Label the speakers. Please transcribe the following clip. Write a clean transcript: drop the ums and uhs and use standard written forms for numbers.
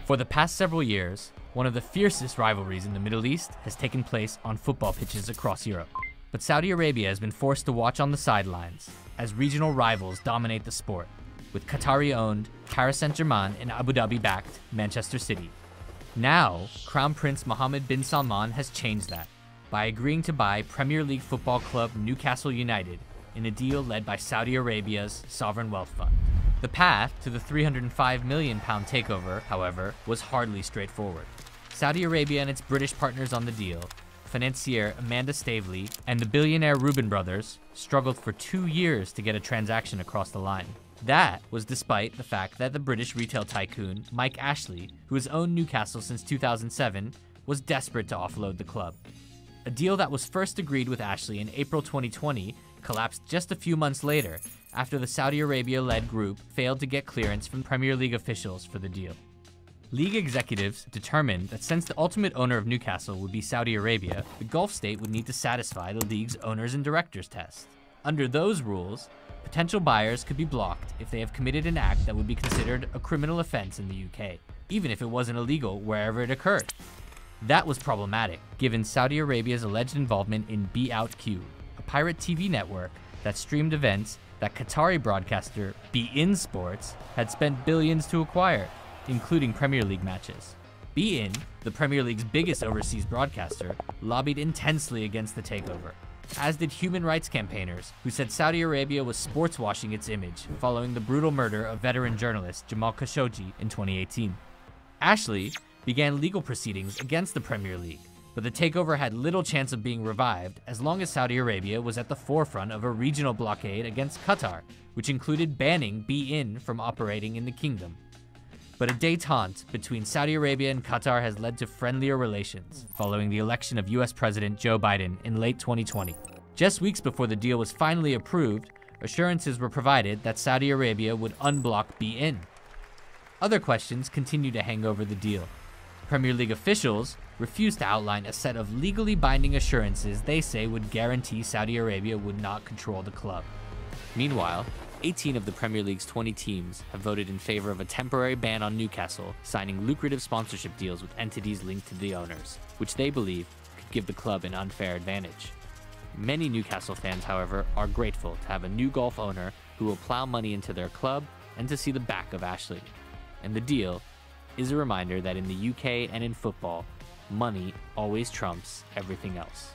Speaker 1: For the past several years, one of the fiercest rivalries in the Middle East has taken place on football pitches across Europe. But Saudi Arabia has been forced to watch on the sidelines as regional rivals dominate the sport, with Qatari-owned Paris Saint-Germain and Abu Dhabi-backed Manchester City. Now, Crown Prince Mohammed bin Salman has changed that by agreeing to buy Premier League football club Newcastle United in a deal led by Saudi Arabia's sovereign wealth fund. The path to the £305 million takeover, however, was hardly straightforward. Saudi Arabia and its British partners on the deal, financier Amanda Staveley and the billionaire Reuben brothers, struggled for 2 years to get a transaction across the line. That was despite the fact that the British retail tycoon Mike Ashley, who has owned Newcastle since 2007, was desperate to offload the club. A deal that was first agreed with Ashley in April 2020 collapsed just a few months later after the Saudi Arabia-led group failed to get clearance from Premier League officials for the deal. League executives determined that since the ultimate owner of Newcastle would be Saudi Arabia, the Gulf state would need to satisfy the league's owners and directors test. Under those rules, potential buyers could be blocked if they have committed an act that would be considered a criminal offense in the UK, even if it wasn't illegal wherever it occurred. That was problematic, given Saudi Arabia's alleged involvement in BeOutQ, a pirate TV network that streamed events that Qatari broadcaster BeIN Sports had spent billions to acquire, including Premier League matches. BeIN, the Premier League's biggest overseas broadcaster, lobbied intensely against the takeover, as did human rights campaigners who said Saudi Arabia was sports washing its image following the brutal murder of veteran journalist Jamal Khashoggi in 2018. Ashley began legal proceedings against the Premier League, but the takeover had little chance of being revived as long as Saudi Arabia was at the forefront of a regional blockade against Qatar, which included banning BeIN from operating in the kingdom. But a détente between Saudi Arabia and Qatar has led to friendlier relations following the election of US President Joe Biden in late 2020. Just weeks before the deal was finally approved, assurances were provided that Saudi Arabia would unblock BeIN. Other questions continue to hang over the deal. Premier League officials refused to outline a set of legally binding assurances they say would guarantee Saudi Arabia would not control the club. Meanwhile, 18 of the Premier League's 20 teams have voted in favor of a temporary ban on Newcastle signing lucrative sponsorship deals with entities linked to the owners, which they believe could give the club an unfair advantage. Many Newcastle fans, however, are grateful to have a new Gulf owner who will plow money into their club and to see the back of Ashley. And the deal is a reminder that in the UK and in football, money always trumps everything else.